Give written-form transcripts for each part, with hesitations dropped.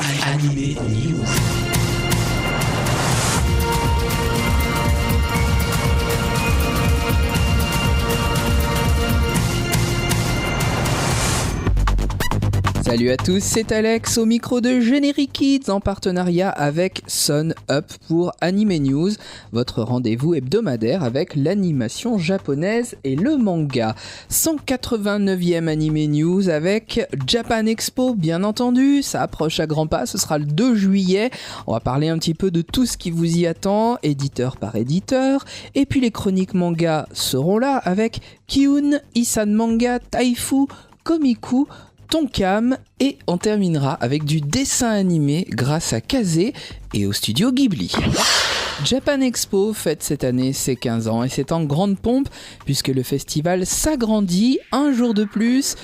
Anime News. Salut à tous, c'est Alex au micro de Generic Kids en partenariat avec Sun Up pour Anime News, votre rendez-vous hebdomadaire avec l'animation japonaise et le manga. 189e Anime News avec Japan Expo, bien entendu, ça approche à grands pas, ce sera le 2 juillet. On va parler un petit peu de tout ce qui vous y attend, éditeur par éditeur, et puis les chroniques manga seront là avec Kiun, Isan Manga, Taifu, Komiku, Tonkam, et on terminera avec du dessin animé grâce à Kazé et au studio Ghibli. Japan Expo fête cette année ses 15 ans et c'est en grande pompe puisque le festival s'agrandit un jour de plus.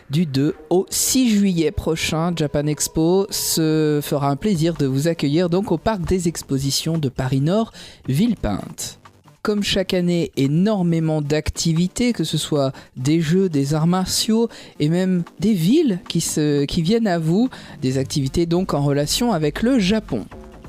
Du 2 au 6 juillet prochain, Japan Expo se fera un plaisir de vous accueillir donc au parc des expositions de Paris Nord, Villepinte. Comme chaque année, énormément d'activités, que ce soit des jeux, des arts martiaux et même des villes qui viennent à vous, des activités donc en relation avec le Japon.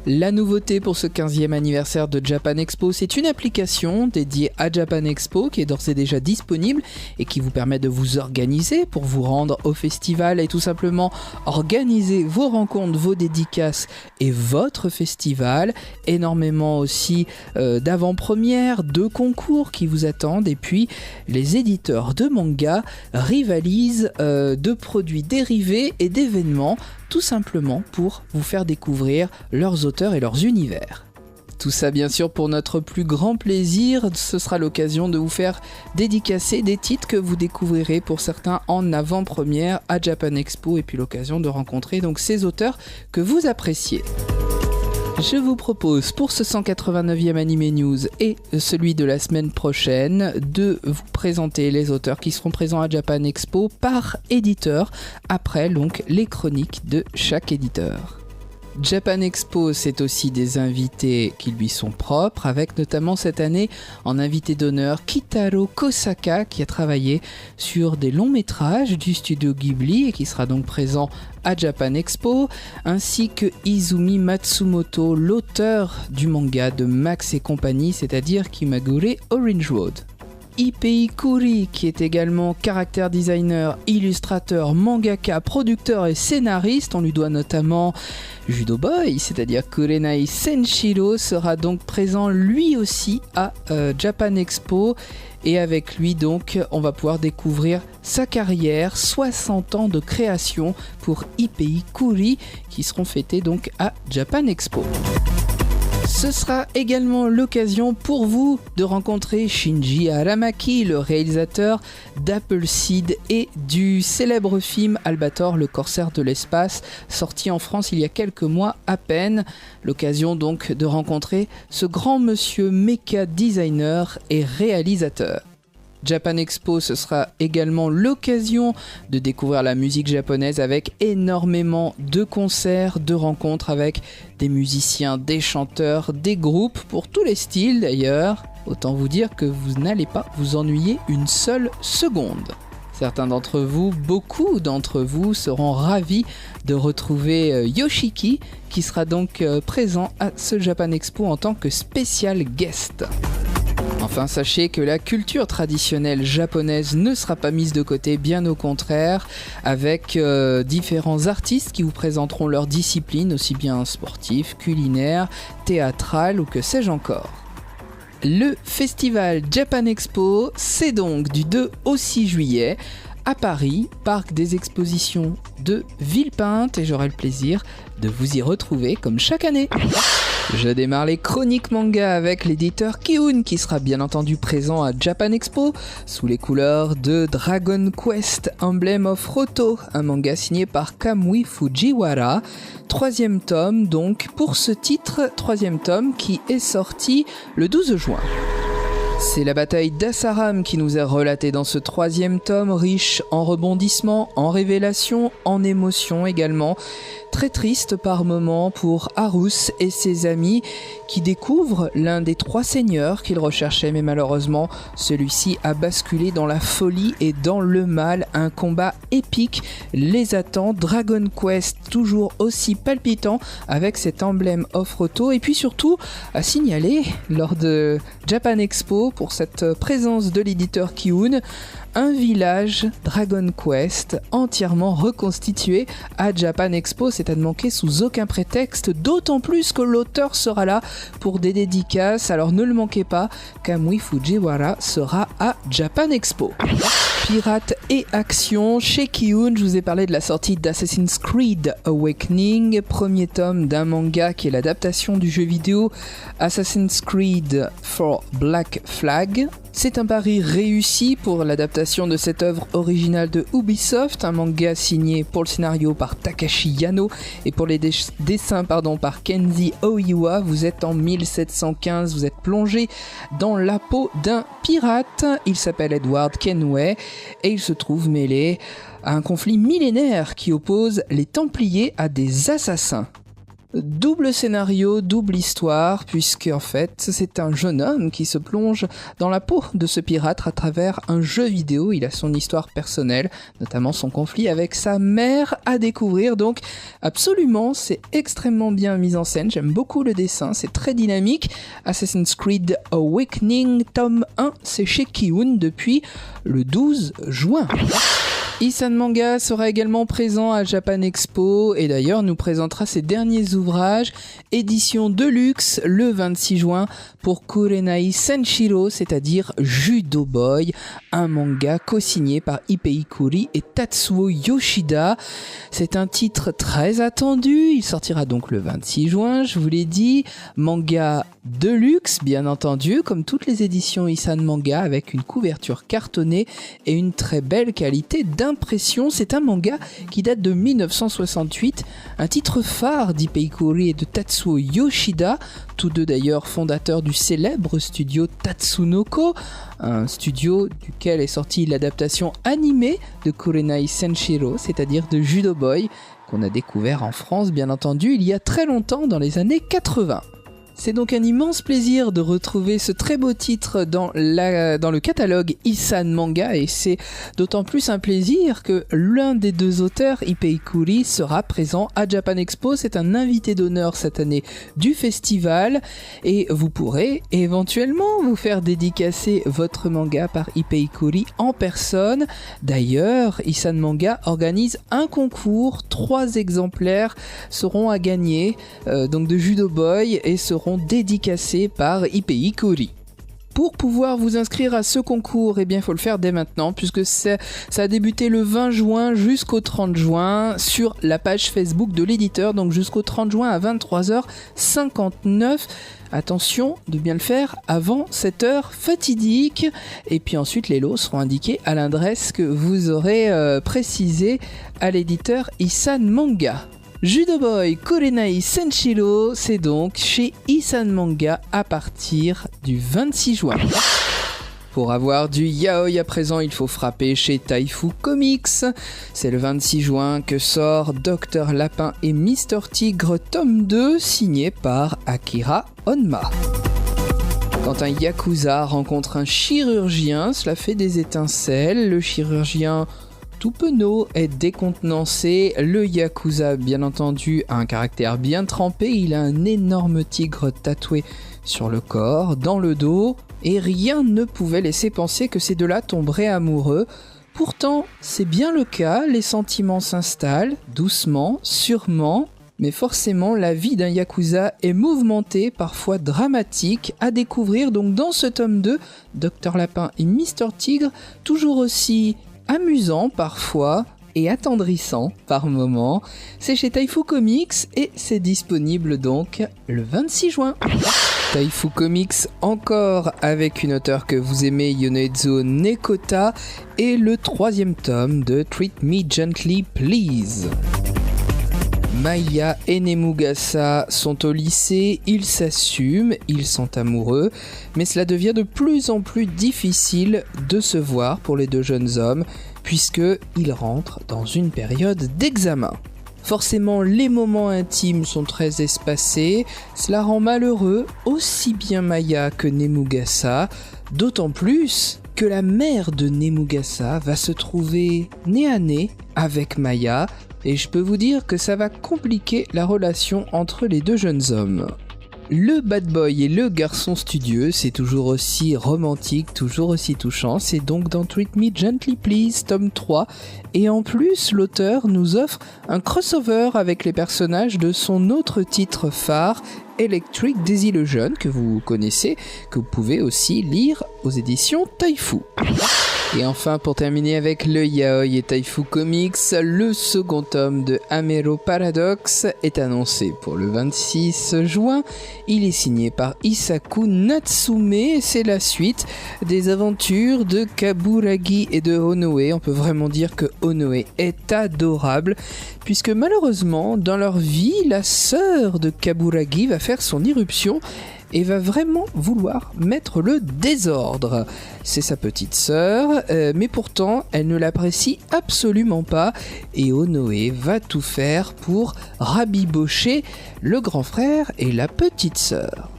La nouveauté pour ce 15e anniversaire de Japan Expo, c'est une application dédiée à Japan Expo qui est d'ores et déjà disponible et qui vous permet de vous organiser pour vous rendre au festival et tout simplement organiser vos rencontres, vos dédicaces et votre festival. Énormément aussi d'avant-premières, de concours qui vous attendent et puis les éditeurs de manga rivalisent de produits dérivés et d'événements tout simplement pour vous faire découvrir leurs auteurs et leurs univers. Tout ça bien sûr pour notre plus grand plaisir, ce sera l'occasion de vous faire dédicacer des titres que vous découvrirez pour certains en avant-première à Japan Expo et puis l'occasion de rencontrer donc ces auteurs que vous appréciez. Je vous propose pour ce 189e Anime News et celui de la semaine prochaine de vous présenter les auteurs qui seront présents à Japan Expo par éditeur, après donc les chroniques de chaque éditeur. Japan Expo, c'est aussi des invités qui lui sont propres, avec notamment cette année en invité d'honneur Kitaro Kosaka qui a travaillé sur des longs métrages du studio Ghibli et qui sera donc présent à Japan Expo, ainsi que Izumi Matsumoto, l'auteur du manga de Max et compagnie, c'est-à-dire Kimagure Orange Road. Ipei Kuri, qui est également character designer, illustrateur, mangaka, producteur et scénariste. On lui doit notamment Judo Boy, c'est-à-dire Kurenai Senshiro, sera donc présent lui aussi à Japan Expo. Et avec lui donc, on va pouvoir découvrir sa carrière, 60 ans de création pour Ipei Kuri, qui seront fêtés donc à Japan Expo. Ce sera également l'occasion pour vous de rencontrer Shinji Aramaki, le réalisateur d'Appleseed et du célèbre film Albator, le corsaire de l'espace, sorti en France il y a quelques mois à peine. L'occasion donc de rencontrer ce grand monsieur mecha designer et réalisateur. Japan Expo, ce sera également l'occasion de découvrir la musique japonaise avec énormément de concerts, de rencontres avec des musiciens, des chanteurs, des groupes pour tous les styles d'ailleurs. Autant vous dire que vous n'allez pas vous ennuyer une seule seconde. Certains d'entre vous, beaucoup d'entre vous seront ravis de retrouver Yoshiki qui sera donc présent à ce Japan Expo en tant que spécial guest. Enfin, sachez que la culture traditionnelle japonaise ne sera pas mise de côté, bien au contraire, avec différents artistes qui vous présenteront leurs disciplines, aussi bien sportives, culinaires, théâtrales ou que sais-je encore. Le festival Japan Expo, c'est donc du 2 au 6 juillet à Paris, parc des expositions de Villepinte, et j'aurai le plaisir de vous y retrouver comme chaque année. Je démarre les chroniques manga avec l'éditeur Kiun qui sera bien entendu présent à Japan Expo sous les couleurs de Dragon Quest Emblem of Roto, un manga signé par Kamui Fujiwara. 3e tome donc pour ce titre, 3e tome qui est sorti le 12 juin. C'est la bataille d'Asaram qui nous est relatée dans ce 3e tome, riche en rebondissements, en révélations, en émotions également. très triste par moments pour Arus et ses amis qui découvrent l'un des 3 seigneurs qu'ils recherchaient, mais malheureusement celui-ci a basculé dans la folie et dans le mal. Un combat épique les attend, Dragon Quest toujours aussi palpitant avec cet emblème off-roto, et puis surtout à signaler lors de Japan Expo pour cette présence de l'éditeur Kiun, un village Dragon Quest entièrement reconstitué à Japan Expo. C'est à ne manquer sous aucun prétexte, d'autant plus que l'auteur sera là pour des dédicaces, alors ne le manquez pas, Kamui Fujiwara sera à Japan Expo. Pirates et action chez Kiun, je vous ai parlé de la sortie d'Assassin's Creed Awakening, premier tome d'un manga qui est l'adaptation du jeu vidéo Assassin's Creed for Black Flag. C'est un pari réussi pour l'adaptation de cette œuvre originale de Ubisoft, un manga signé pour le scénario par Takashi Yano et pour les dessins par Kenji Oiwa. Vous êtes en 1715, vous êtes plongé dans la peau d'un pirate, il s'appelle Edward Kenway et il se trouve mêlé à un conflit millénaire qui oppose les Templiers à des assassins. Double scénario, double histoire, puisque en fait c'est un jeune homme qui se plonge dans la peau de ce pirate à travers un jeu vidéo. Il a son histoire personnelle, notamment son conflit avec sa mère à découvrir, donc absolument c'est extrêmement bien mis en scène, j'aime beaucoup le dessin, c'est très dynamique. Assassin's Creed Awakening tome 1, c'est chez Kiun depuis le 12 juin. Isan Manga sera également présent à Japan Expo et d'ailleurs nous présentera ses derniers ouvrages, édition Deluxe le 26 juin pour Kurenai Senshiro, c'est-à-dire Judo Boy, un manga co-signé par Ipei Kuri et Tatsuo Yoshida. C'est un titre très attendu, il sortira donc le 26 juin, je vous l'ai dit, manga Deluxe bien entendu, comme toutes les éditions Isan Manga, avec une couverture cartonnée et une très belle qualité d'impression. C'est un manga qui date de 1968, un titre phare d'Ipei Kuri et de Tatsuo Yoshida, tous deux d'ailleurs fondateurs du célèbre studio Tatsunoko, un studio duquel est sortie l'adaptation animée de Kurenai Senshiro, c'est-à-dire de Judo Boy, qu'on a découvert en France bien entendu il y a très longtemps dans les années 80. C'est donc un immense plaisir de retrouver ce très beau titre dans le catalogue Isan Manga, et c'est d'autant plus un plaisir que l'un des deux auteurs, Ipei Kuri, sera présent à Japan Expo. C'est un invité d'honneur cette année du festival et vous pourrez éventuellement vous faire dédicacer votre manga par Ipei Kuri en personne. D'ailleurs, Isan Manga organise un concours, 3 exemplaires seront à gagner donc de Judo Boy et seront dédicacés par Ipei Kuri. Pour pouvoir vous inscrire à ce concours, eh bien, il faut le faire dès maintenant, puisque ça a débuté le 20 juin jusqu'au 30 juin sur la page Facebook de l'éditeur, donc jusqu'au 30 juin à 23h59. Attention de bien le faire avant cette heure fatidique, et puis ensuite les lots seront indiqués à l'adresse que vous aurez précisée à l'éditeur Isan Manga. Judo Boy Kurenai Senshiro, c'est donc chez Isan Manga à partir du 26 juin. Pour avoir du yaoi à présent, il faut frapper chez Taifu Comics. C'est le 26 juin que sort Dr Lapin et Mister Tigre tome 2, signé par Akira Honma. Quand un yakuza rencontre un chirurgien, cela fait des étincelles. Le chirurgien tout penaud est décontenancé. Le yakuza, bien entendu, a un caractère bien trempé. Il a un énorme tigre tatoué sur le corps, dans le dos, et rien ne pouvait laisser penser que ces deux-là tomberaient amoureux. Pourtant, c'est bien le cas, les sentiments s'installent, doucement, sûrement, mais forcément la vie d'un yakuza est mouvementée, parfois dramatique, à découvrir donc dans ce tome 2, Dr Lapin et Mister Tigre, toujours aussi amusant parfois et attendrissant par moments. C'est chez Taifu Comics et c'est disponible donc le 26 juin. Taifu Comics encore avec une auteure que vous aimez, Yonezu Nekota, et le 3e tome de Treat Me Gently Please. Maya et Nemugasa sont au lycée, ils s'assument, ils sont amoureux, mais cela devient de plus en plus difficile de se voir pour les deux jeunes hommes, puisqu'ils rentrent dans une période d'examen. Forcément, les moments intimes sont très espacés, cela rend malheureux aussi bien Maya que Nemugasa, d'autant plus que la mère de Nemugasa va se trouver nez à nez avec Maya, et je peux vous dire que ça va compliquer la relation entre les deux jeunes hommes. Le bad boy et le garçon studieux, c'est toujours aussi romantique, toujours aussi touchant, c'est donc dans Treat Me Gently Please, tome 3, et en plus, l'auteur nous offre un crossover avec les personnages de son autre titre phare, Electric Disillusion, que vous connaissez, que vous pouvez aussi lire aux éditions Taifu. Et enfin, pour terminer avec le yaoi et Taifu Comics, le second tome de Amero Paradox est annoncé pour le 26 juin. Il est signé par Isaku Natsume et c'est la suite des aventures de Kaburagi et de Onoe. On peut vraiment dire que Onoe est adorable, puisque malheureusement, dans leur vie, la sœur de Kaburagi va faire son irruption et va vraiment vouloir mettre le désordre. C'est sa petite sœur, mais pourtant elle ne l'apprécie absolument pas et Onoe va tout faire pour rabibocher le grand frère et la petite sœur.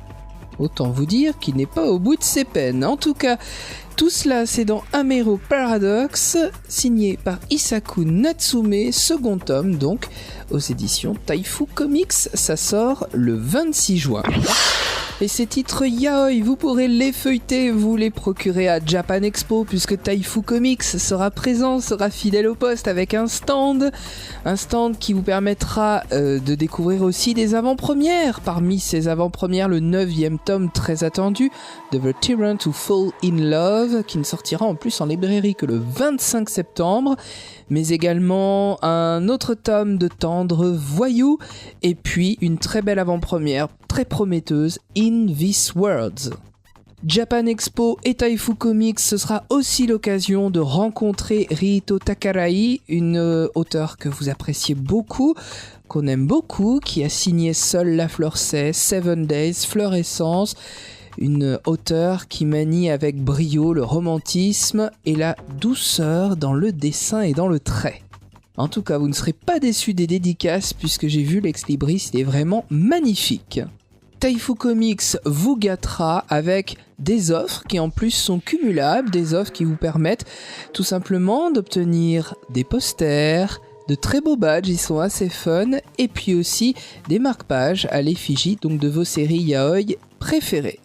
Autant vous dire qu'il n'est pas au bout de ses peines. En tout cas, tout cela c'est dans Amero Paradox, signé par Isaku Natsume, second tome donc, aux éditions Taifu Comics. Ça sort le 26 juin. Et ces titres yaoi, vous pourrez les feuilleter, vous les procurer à Japan Expo, puisque Taifu Comics sera présent, sera fidèle au poste avec un stand qui vous permettra de découvrir aussi des avant-premières. Parmi ces avant-premières, le 9e tome très attendu de The Tyrant Who Fall in Love, qui ne sortira en plus en librairie que le 25 septembre, mais également un autre tome de Tendre Voyou, et puis une très belle avant-première, très prometteuse, In This World. Japan Expo et Taifu Comics, ce sera aussi l'occasion de rencontrer Riito Takarai, une auteure que vous appréciez beaucoup, qu'on aime beaucoup, qui a signé Seule la fleur sait, 7 Days, Fleurescence, une auteure qui manie avec brio le romantisme et la douceur dans le dessin et dans le trait. En tout cas, vous ne serez pas déçus des dédicaces puisque j'ai vu l'ex-libris, il est vraiment magnifique. Taifu Comics vous gâtera avec des offres qui en plus sont cumulables, des offres qui vous permettent tout simplement d'obtenir des posters, de très beaux badges, ils sont assez fun, et puis aussi des marque-pages à l'effigie donc de vos séries yaoi préférées.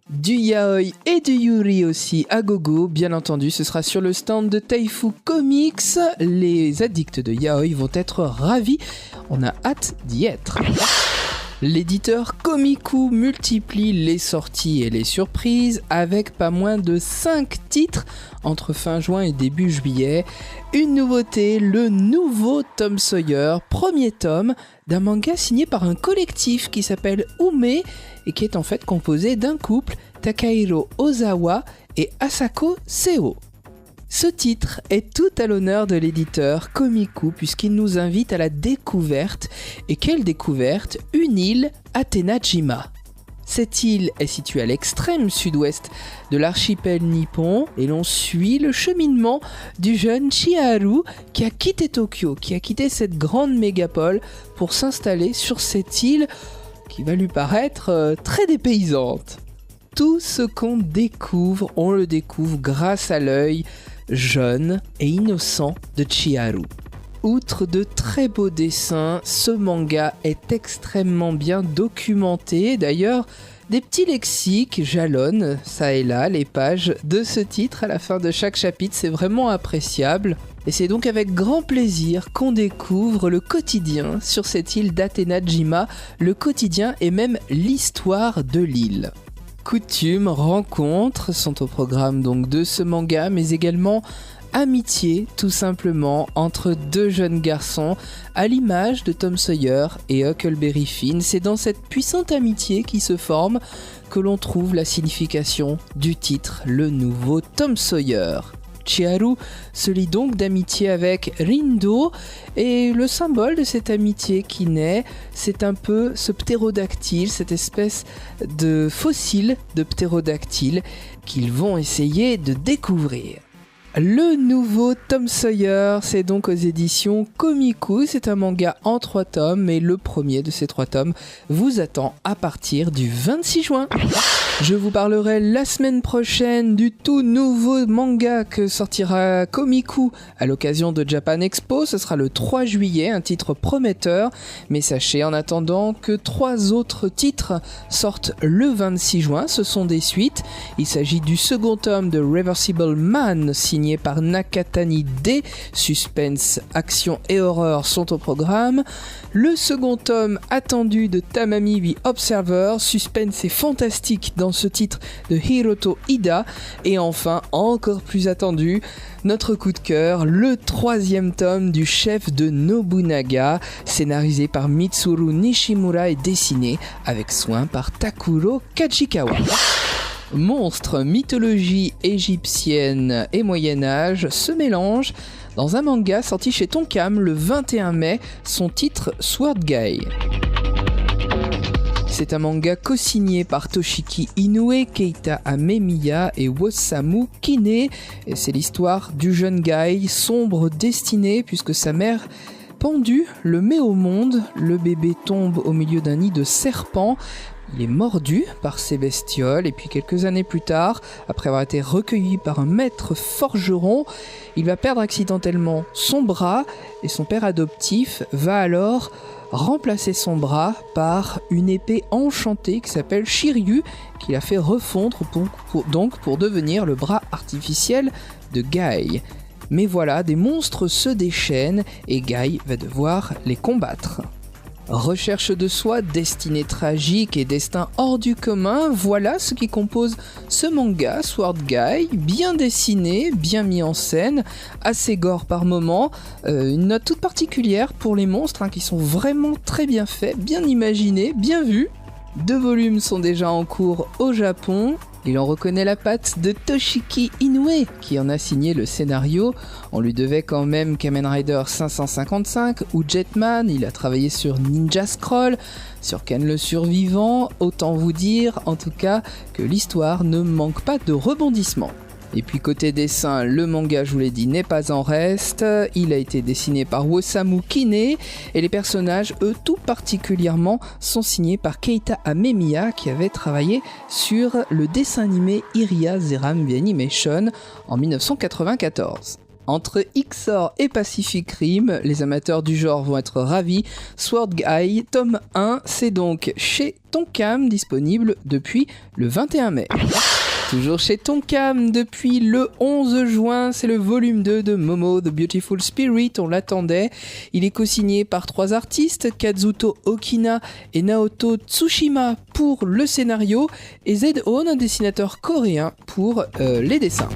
Du yaoi et du yuri aussi à gogo, bien entendu, ce sera sur le stand de Taifu Comics. Les addicts de yaoi vont être ravis, on a hâte d'y être. L'éditeur Komiku multiplie les sorties et les surprises avec pas moins de 5 titres entre fin juin et début juillet. Une nouveauté, le nouveau Tom Sawyer, premier tome d'un manga signé par un collectif qui s'appelle Ume et qui est en fait composé d'un couple, Takahiro Ozawa et Asako Seo. Ce titre est tout à l'honneur de l'éditeur Komiku puisqu'il nous invite à la découverte. Et quelle découverte? Une île, Athéna-jima. Cette île est située à l'extrême sud-ouest de l'archipel nippon et l'on suit le cheminement du jeune Chiharu qui a quitté Tokyo, qui a quitté cette grande mégapole pour s'installer sur cette île qui va lui paraître très dépaysante. Tout ce qu'on découvre, on le découvre grâce à l'œil jeune et innocent de Chiharu. Outre de très beaux dessins, ce manga est extrêmement bien documenté. D'ailleurs, des petits lexiques jalonnent, ça et là, les pages de ce titre à la fin de chaque chapitre. C'est vraiment appréciable. Et c'est donc avec grand plaisir qu'on découvre le quotidien sur cette île d'Athéna-jima, le quotidien et même l'histoire de l'île. Coutumes, rencontres sont au programme donc de ce manga, mais également amitié tout simplement entre deux jeunes garçons à l'image de Tom Sawyer et Huckleberry Finn. C'est dans cette puissante amitié qui se forme que l'on trouve la signification du titre, le nouveau Tom Sawyer. Chiharu se lie donc d'amitié avec Rindo et le symbole de cette amitié qui naît, c'est un peu ce ptérodactyle, cette espèce de fossile de ptérodactyle qu'ils vont essayer de découvrir. Le nouveau Tom Sawyer, c'est donc aux éditions Komiku. C'est un manga en 3 tomes, et le premier de ces 3 tomes vous attend à partir du 26 juin. Je vous parlerai la semaine prochaine du tout nouveau manga que sortira Komiku à l'occasion de Japan Expo. Ce sera le 3 juillet, un titre prometteur. Mais sachez en attendant que 3 autres titres sortent le 26 juin. Ce sont des suites. Il s'agit du second tome de Reversible Man, signé par Nakatani D. Suspense, action et horreur sont au programme. Le second tome attendu de Tamami the Observer, suspense et fantastique dans ce titre de Hiroto Ida. Et enfin, encore plus attendu, notre coup de cœur, le 3e tome du chef de Nobunaga, scénarisé par Mitsuru Nishimura et dessiné avec soin par Takuro Kajikawa. Monstres, mythologie égyptienne et Moyen-Âge se mélangent dans un manga sorti chez Tonkam le 21 mai, son titre Sword Guy. C'est un manga co-signé par Toshiki Inoue, Keita Amemiya et Osamu Kine. Et c'est l'histoire du jeune Guy, sombre destiné puisque sa mère pendue le met au monde. Le bébé tombe au milieu d'un nid de serpents. Il est mordu par ces bestioles et puis quelques années plus tard, après avoir été recueilli par un maître forgeron, il va perdre accidentellement son bras et son père adoptif va alors remplacer son bras par une épée enchantée qui s'appelle Shiryu, qu'il a fait refondre pour devenir le bras artificiel de Guy. Mais voilà, des monstres se déchaînent et Guy va devoir les combattre. Recherche de soi, destinée tragique et destin hors du commun, voilà ce qui compose ce manga Sword Guy, bien dessiné, bien mis en scène, assez gore par moments, une note toute particulière pour les monstres qui sont vraiment très bien faits, bien imaginés, bien vus. 2 volumes sont déjà en cours au Japon. Il en reconnaît la patte de Toshiki Inoue, qui en a signé le scénario. On lui devait quand même Kamen Rider 555 ou Jetman. Il a travaillé sur Ninja Scroll, sur Ken le Survivant. Autant vous dire, en tout cas, que l'histoire ne manque pas de rebondissements. Et puis côté dessin, le manga, je vous l'ai dit, n'est pas en reste. Il a été dessiné par Osamu Kine et les personnages, eux, tout particulièrement, sont signés par Keita Amemiya qui avait travaillé sur le dessin animé Iria Zeram The Animation en 1994. Entre XOR et Pacific Rim, les amateurs du genre vont être ravis. Sword Guy, tome 1, c'est donc chez Tonkam, disponible depuis le 21 mai. Toujours chez Tonkam, depuis le 11 juin, c'est le volume 2 de Momo The Beautiful Spirit, on l'attendait. Il est co-signé par 3 artistes, Kazuto Okina et Naoto Tsushima pour le scénario, et Z-On, un dessinateur coréen, pour les dessins.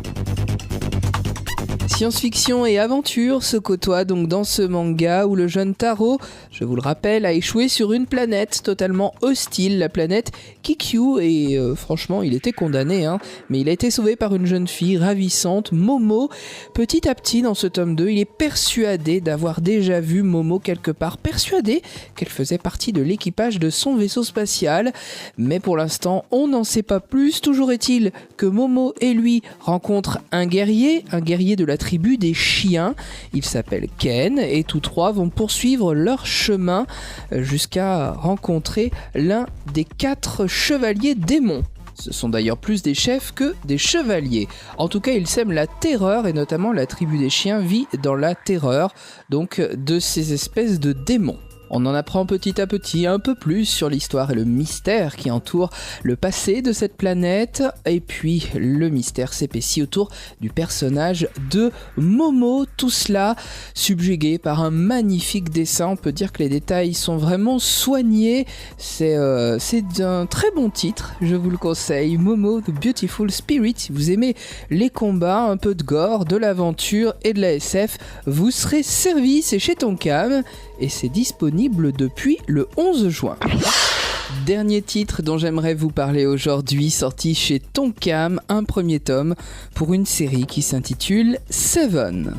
Science-fiction et aventure se côtoient donc dans ce manga où le jeune Taro, je vous le rappelle, a échoué sur une planète totalement hostile, la planète Kikyu, et franchement il était condamné, mais il a été sauvé par une jeune fille ravissante, Momo. Petit à petit dans ce tome 2, il est persuadé d'avoir déjà vu Momo quelque part, persuadé qu'elle faisait partie de l'équipage de son vaisseau spatial, mais pour l'instant on n'en sait pas plus. Toujours est-il que Momo et lui rencontrent un guerrier de la tribu des chiens. Il s'appelle Ken et tous 3 vont poursuivre leur chemin jusqu'à rencontrer l'un des 4 chevaliers démons. Ce sont d'ailleurs plus des chefs que des chevaliers. En tout cas, ils sèment la terreur et notamment la tribu des chiens vit dans la terreur donc de ces espèces de démons. On en apprend petit à petit un peu plus sur l'histoire et le mystère qui entoure le passé de cette planète. Et puis le mystère s'épaissit autour du personnage de Momo. Tout cela subjugué par un magnifique dessin. On peut dire que les détails sont vraiment soignés. C'est un très bon titre, je vous le conseille. Momo The Beautiful Spirit. Si vous aimez les combats, un peu de gore, de l'aventure et de la SF, vous serez servi. C'est chez Tonkam et c'est disponible depuis le 11 juin. Dernier titre dont j'aimerais vous parler aujourd'hui, sorti chez Tonkam, un premier tome pour une série qui s'intitule Seven.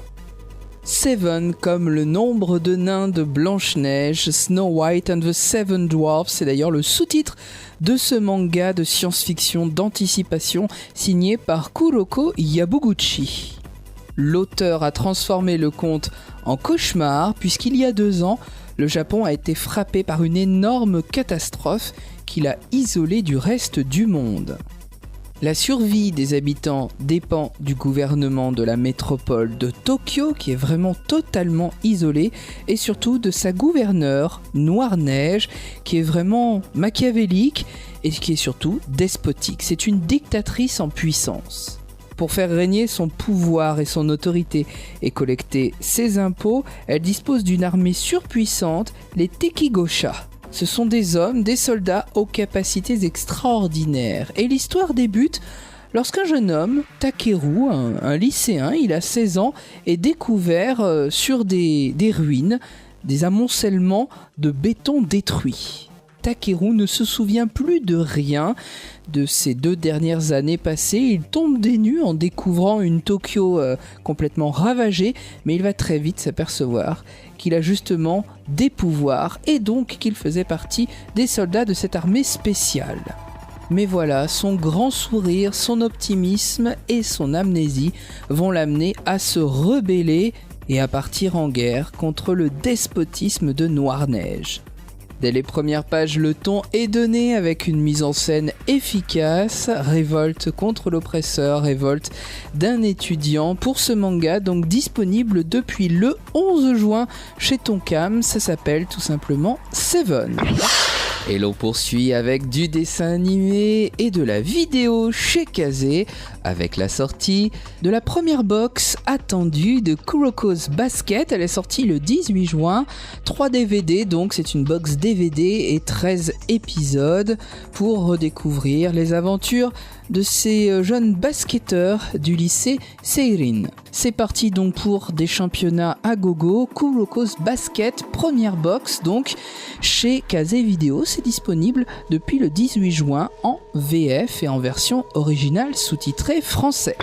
Seven comme le nombre de nains de Blanche-Neige, Snow White and the Seven Dwarfs, c'est d'ailleurs le sous-titre de ce manga de science-fiction d'anticipation signé par Kuroko Yabuguchi. l'auteur a transformé le conte en cauchemar puisqu'il y a 2 ans, le Japon a été frappé par une énorme catastrophe qui l'a isolé du reste du monde. La survie des habitants dépend du gouvernement de la métropole de Tokyo qui est vraiment totalement isolé et surtout de sa gouverneure Noire-Neige qui est vraiment machiavélique et qui est surtout despotique. C'est une dictatrice en puissance. Pour faire régner son pouvoir et son autorité et collecter ses impôts, elle dispose d'une armée surpuissante, les Tekigosha. Ce sont des hommes, des soldats aux capacités extraordinaires. Et l'histoire débute lorsqu'un jeune homme, Takeru, un lycéen, il a 16 ans, est découvert sur des ruines, des amoncellements de béton détruit. Takeru ne se souvient plus de rien de ces 2 dernières années passées. Il tombe des nues en découvrant une Tokyo complètement ravagée, mais il va très vite s'apercevoir qu'il a justement des pouvoirs et donc qu'il faisait partie des soldats de cette armée spéciale. Mais voilà, son grand sourire, son optimisme et son amnésie vont l'amener à se rebeller et à partir en guerre contre le despotisme de Noire-Neige. Dès les premières pages, le ton est donné avec une mise en scène efficace, révolte contre l'oppresseur, révolte d'un étudiant pour ce manga, donc disponible depuis le 11 juin chez Tonkam, ça s'appelle tout simplement Seven. Et l'on poursuit avec du dessin animé et de la vidéo chez Kazé avec la sortie de la première box attendue de Kuroko's Basket. Elle est sortie le 18 juin, 3 DVD, donc c'est une box DVD et 13 épisodes pour redécouvrir les aventures de ces jeunes basketteurs du lycée Seirin. C'est parti donc pour des championnats à gogo. Kuroko's Basket, première box donc chez Kazé Vidéo. C'est disponible depuis le 18 juin en VF et en version originale sous-titrée français.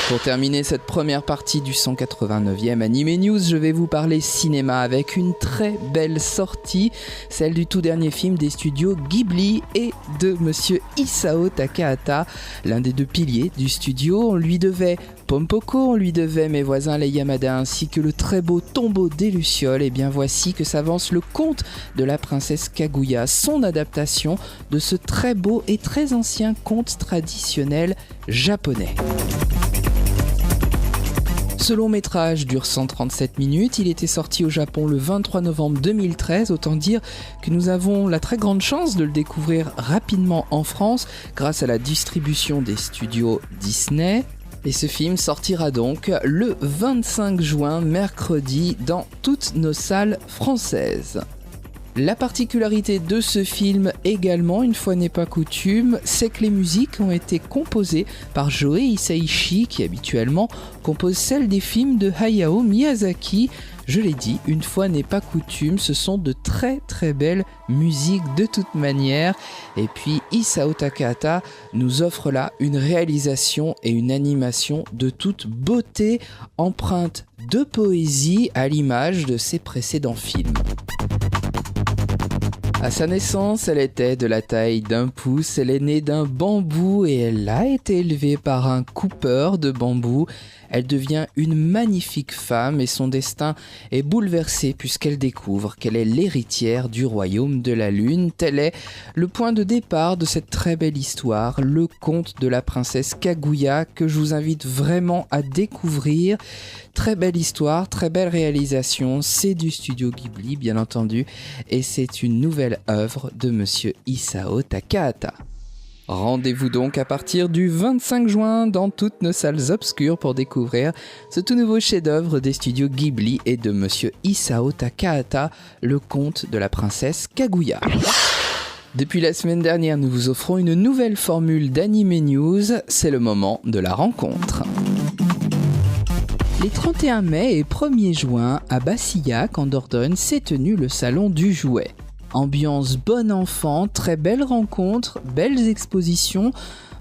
Pour terminer cette première partie du 189e Anime News, je vais vous parler cinéma avec une très belle sortie, celle du tout dernier film des studios Ghibli et de monsieur Isao Takahata, l'un des 2 piliers du studio. On lui devait Pompoko, on lui devait Mes voisins les Yamada ainsi que le très beau Tombeau des Lucioles. Et bien voici que s'avance le conte de la princesse Kaguya, son adaptation de ce très beau et très ancien conte traditionnel japonais. Ce long métrage dure 137 minutes, il était sorti au Japon le 23 novembre 2013, autant dire que nous avons la très grande chance de le découvrir rapidement en France grâce à la distribution des studios Disney. Et ce film sortira donc le 25 juin, mercredi, dans toutes nos salles françaises. La particularité de ce film également, une fois n'est pas coutume, c'est que les musiques ont été composées par Joe Hisaishi qui habituellement compose celles des films de Hayao Miyazaki. Je l'ai dit, une fois n'est pas coutume, ce sont de très très belles musiques de toute manière. Et puis Isao Takahata nous offre là une réalisation et une animation de toute beauté, empreinte de poésie à l'image de ses précédents films. À sa naissance, elle était de la taille d'1 pouce, elle est née d'un bambou et elle a été élevée par un coupeur de bambou. Elle devient une magnifique femme et son destin est bouleversé puisqu'elle découvre qu'elle est l'héritière du royaume de la lune. Tel est le point de départ de cette très belle histoire, le conte de la princesse Kaguya que je vous invite vraiment à découvrir. Très belle histoire, très belle réalisation, c'est du studio Ghibli bien entendu et c'est une nouvelle œuvre de monsieur Isao Takahata. Rendez-vous donc à partir du 25 juin dans toutes nos salles obscures pour découvrir ce tout nouveau chef-d'œuvre des studios Ghibli et de monsieur Isao Takahata, le conte de la princesse Kaguya. Depuis la semaine dernière, nous vous offrons une nouvelle formule d'Anime News, c'est le moment de la rencontre. Les 31 mai et 1er juin, à Bassillac, en Dordogne, s'est tenu le salon du jouet. Ambiance bon enfant, très belles rencontres, belles expositions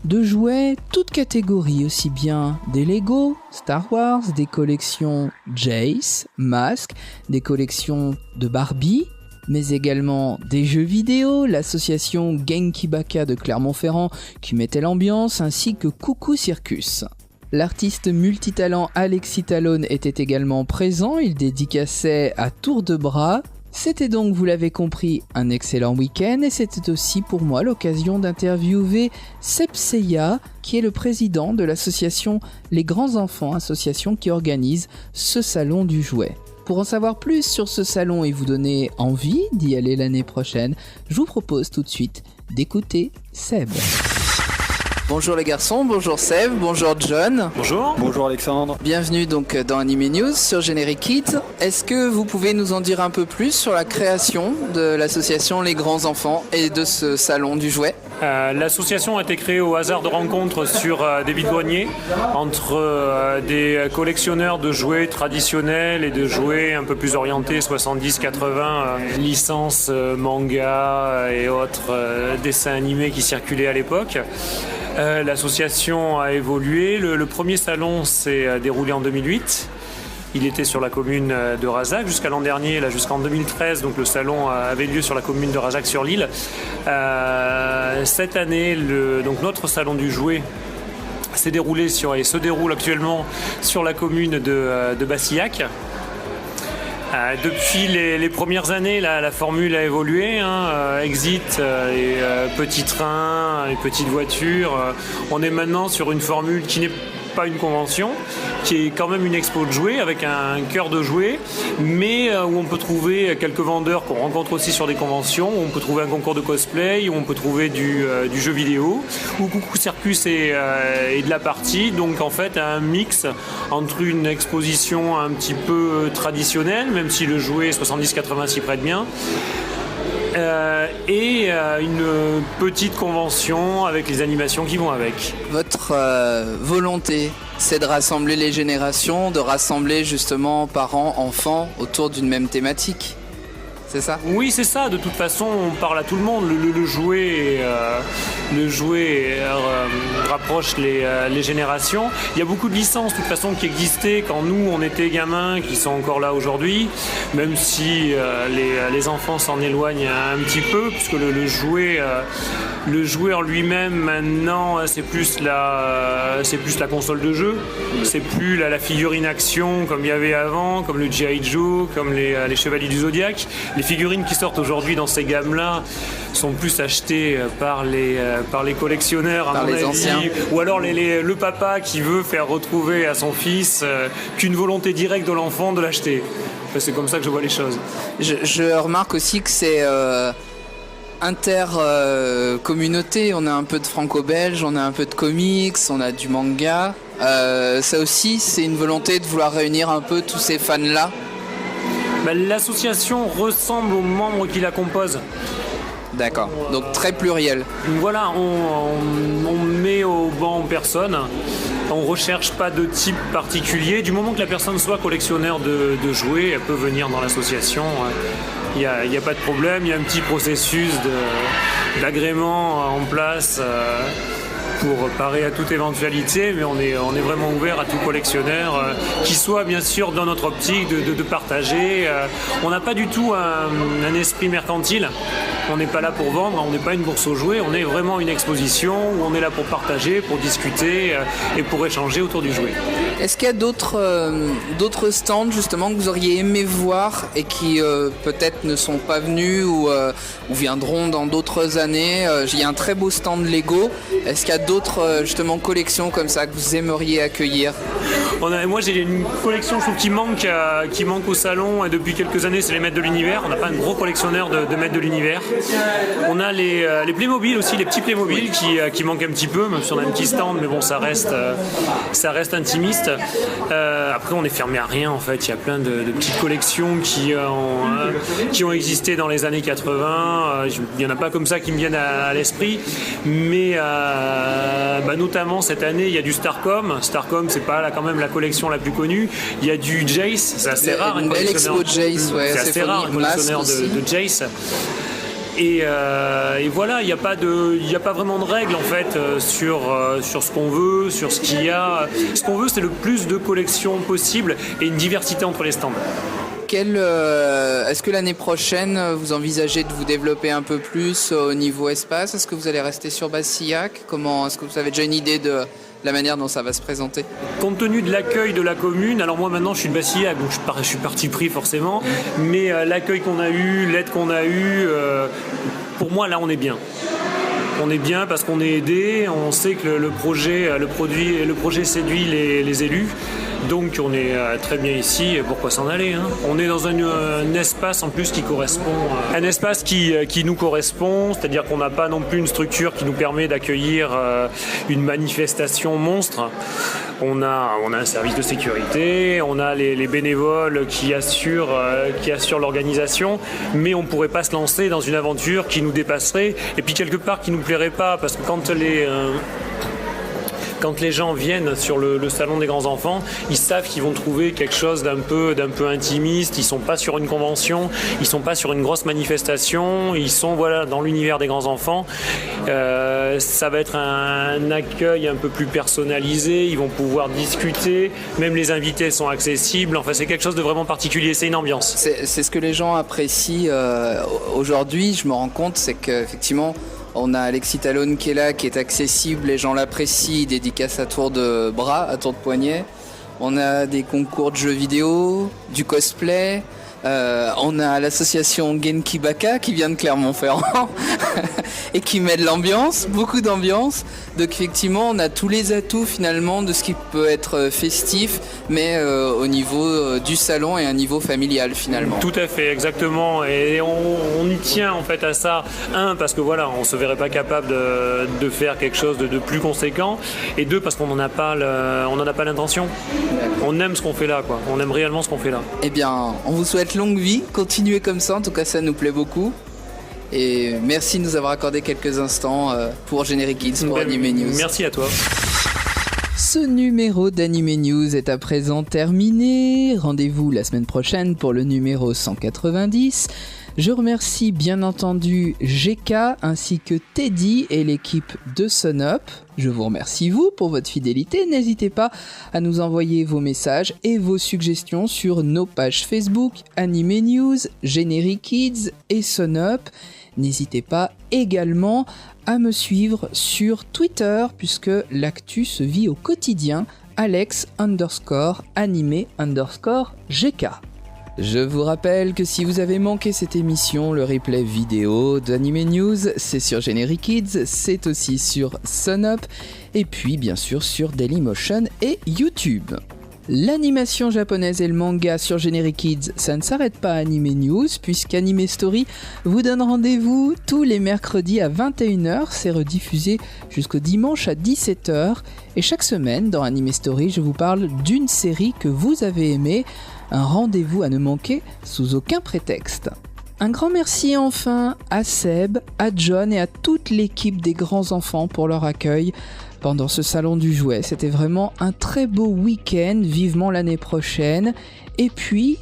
de jouets toutes catégories, aussi bien des Lego, Star Wars, des collections Jace, Mask, des collections de Barbie, mais également des jeux vidéo, l'association Genki Baka de Clermont-Ferrand qui mettait l'ambiance, ainsi que Coucou Circus. L'artiste multitalent Alexis Talon était également présent, il dédicaçait à tour de bras. C'était donc, vous l'avez compris, un excellent week-end et c'était aussi pour moi l'occasion d'interviewer Seb Seya, qui est le président de l'association Les Grands Enfants, association qui organise ce salon du jouet. Pour en savoir plus sur ce salon et vous donner envie d'y aller l'année prochaine, je vous propose tout de suite d'écouter Seb. Bonjour les garçons, bonjour Seb, bonjour John. Bonjour. Bonjour Alexandre. Bienvenue donc dans Anime News sur Générique Kids. Est-ce que vous pouvez nous en dire un peu plus sur la création de l'association Les Grands Enfants et de ce salon du jouet ? L'association a été créée au hasard de rencontres sur des vide-greniers entre des collectionneurs de jouets traditionnels et de jouets un peu plus orientés 70-80, licences, manga et autres dessins animés qui circulaient à l'époque. L'association a évolué. Le premier salon s'est déroulé en 2008. Il était sur la commune de Razac jusqu'à l'an dernier, là jusqu'en 2013. Donc le salon avait lieu sur la commune de Razac-sur-l'Île. Cette année, donc notre salon du jouet s'est déroulé et se déroule actuellement sur la commune de Bassillac. Depuis les premières années, la formule a évolué. Exit et petits trains, et petites voitures. On est maintenant sur une formule qui n'est pas une convention, qui est quand même une expo de jouets avec un cœur de jouets, mais où on peut trouver quelques vendeurs qu'on rencontre aussi sur des conventions, où on peut trouver un concours de cosplay, où on peut trouver du jeu vidéo, ou Coucou Circus et de la partie. Donc en fait un mix entre une exposition un petit peu traditionnelle, même si le jouet 70-80 s'y prête bien, et une petite convention avec les animations qui vont avec. Votre volonté, c'est de rassembler les générations, de rassembler justement parents, enfants autour d'une même thématique. C'est ça ? Oui, c'est ça. De toute façon, on parle à tout le monde. Le jouet rapproche les générations. Il y a beaucoup de licences, de toute façon, qui existaient quand nous, on était gamins, qui sont encore là aujourd'hui, même si les enfants s'en éloignent un petit peu, puisque le jouet en lui-même, maintenant, c'est plus la console de jeu. C'est plus la figurine action comme il y avait avant, comme le G.I. Joe, comme les Chevaliers du Zodiac. Les figurines qui sortent aujourd'hui dans ces gammes-là sont plus achetées par les collectionneurs, à par mon les avis, anciens. ou alors le papa qui veut faire retrouver à son fils qu'une volonté directe de l'enfant de l'acheter. Enfin, c'est comme ça que je vois les choses. Je remarque aussi que c'est inter-communauté. On a un peu de franco-belge, on a un peu de comics, on a du manga. Ça aussi, c'est une volonté de vouloir réunir un peu tous ces fans-là. L'association ressemble aux membres qui la composent. D'accord, donc très pluriel. Voilà, on met au banc personne. On ne recherche pas de type particulier. Du moment que la personne soit collectionneur de jouets, elle peut venir dans l'association. Il n'y a pas de problème. Il y a un petit processus d'agrément en place pour parer à toute éventualité, mais on est vraiment ouvert à tout collectionneur qui soit bien sûr dans notre optique de partager. On n'a pas du tout un esprit mercantile. On n'est pas là pour vendre, on n'est pas une bourse aux jouets, on est vraiment une exposition où on est là pour partager, pour discuter et pour échanger autour du jouet. Est-ce qu'il y a d'autres stands justement que vous auriez aimé voir et qui peut-être ne sont pas venus ou viendront dans d'autres années? Il y a un très beau stand Lego. Est-ce qu'il y a d'autres justement collections comme ça que vous aimeriez accueillir? Moi j'ai une collection je trouve, qui manque au salon et depuis quelques années, c'est les maîtres de l'univers. On n'a pas un gros collectionneur de maîtres de l'univers. On a les Playmobil aussi, les petits Playmobil qui manquent un petit peu, même si on a un petit stand, mais bon ça reste intimiste. Après on est fermé à rien en fait, il y a plein de petites collections qui ont existé dans les années 80, il n'y en a pas comme ça qui me viennent à l'esprit, mais notamment cette année il y a du Starcom, c'est pas quand même la collection la plus connue, il y a du Jace, c'est assez rare, une belle expo de Jace, ouais, c'est assez rare un collectionneur de Jace. Et voilà, il n'y a pas vraiment de règles en fait sur ce qu'on veut, sur ce qu'il y a. Ce qu'on veut, c'est le plus de collections possible et une diversité entre les stands. Est-ce que l'année prochaine, vous envisagez de vous développer un peu plus au niveau espace? Est-ce que vous allez rester sur Bassillac? Est-ce que vous avez déjà une idée la manière dont ça va se présenter? Compte tenu de l'accueil de la commune, alors moi maintenant je suis de Bassillac, donc je suis parti pris forcément, mais l'accueil qu'on a eu, l'aide qu'on a eue, pour moi là on est bien. On est bien parce qu'on est aidé, on sait que le projet séduit les élus. Donc on est très bien ici, pourquoi s'en aller, hein. On est dans un espace en plus qui correspond, un espace qui nous correspond, c'est-à-dire qu'on n'a pas non plus une structure qui nous permet d'accueillir une manifestation monstre. On a un service de sécurité, on a les bénévoles qui assurent l'organisation, mais on ne pourrait pas se lancer dans une aventure qui nous dépasserait et puis quelque part qui ne nous plairait pas, parce que quand les gens viennent sur le salon des grands enfants, ils savent qu'ils vont trouver quelque chose d'un peu intimiste. Ils sont pas sur une convention, ils sont pas sur une grosse manifestation, ils sont dans l'univers des grands enfants. Ça va être un accueil un peu plus personnalisé. Ils vont pouvoir discuter. Même les invités sont accessibles. Enfin, c'est quelque chose de vraiment particulier. C'est une ambiance. C'est ce que les gens apprécient aujourd'hui. Je me rends compte, c'est qu'effectivement, on a Alexis Talon qui est là, qui est accessible, les gens l'apprécient, dédicace à tour de bras, à tour de poignet. On a des concours de jeux vidéo, du cosplay. On a l'association Genki Baka qui vient de Clermont-Ferrand et qui met de l'ambiance, beaucoup d'ambiance. Donc effectivement, on a tous les atouts finalement de ce qui peut être festif, mais au niveau du salon et à un niveau familial finalement. Tout à fait, exactement. Et on y tient en fait à ça. Parce que on se verrait pas capable de faire quelque chose de plus conséquent. Et deux, parce qu'on n'en a pas l'intention. On aime ce qu'on fait là, quoi. On aime réellement ce qu'on fait là. Eh bien, on vous souhaite longue vie, continuez comme ça, en tout cas ça nous plaît beaucoup. Et merci de nous avoir accordé quelques instants pour Generic Kids, pour Anime News. Merci à toi. Ce numéro d'Anime News est à présent terminé. Rendez-vous la semaine prochaine pour le numéro 190. Je remercie bien entendu GK ainsi que Teddy et l'équipe de Sunup. Je vous remercie vous pour votre fidélité. N'hésitez pas à nous envoyer vos messages et vos suggestions sur nos pages Facebook, Anime News, Generic Kids et Sunup. N'hésitez pas également à me suivre sur Twitter puisque l'actu se vit au quotidien, Alex_anime_GK. Je vous rappelle que si vous avez manqué cette émission, le replay vidéo d'Anime News, c'est sur Generic Kids, c'est aussi sur Sunup, et puis bien sûr sur Dailymotion et YouTube. L'animation japonaise et le manga sur Generic Kids, ça ne s'arrête pas à Anime News, puisqu'Anime Story vous donne rendez-vous tous les mercredis à 21h, c'est rediffusé jusqu'au dimanche à 17h, et chaque semaine dans Anime Story, je vous parle d'une série que vous avez aimée, un rendez-vous à ne manquer sous aucun prétexte. Un grand merci enfin à Seb, à John et à toute l'équipe des grands enfants pour leur accueil pendant ce salon du jouet. C'était vraiment un très beau week-end, vivement l'année prochaine. Et puis,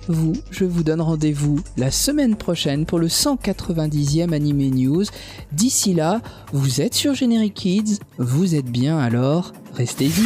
je vous donne rendez-vous la semaine prochaine pour le 190e Anime News. D'ici là, vous êtes sur Generic Kids, vous êtes bien alors, restez-y.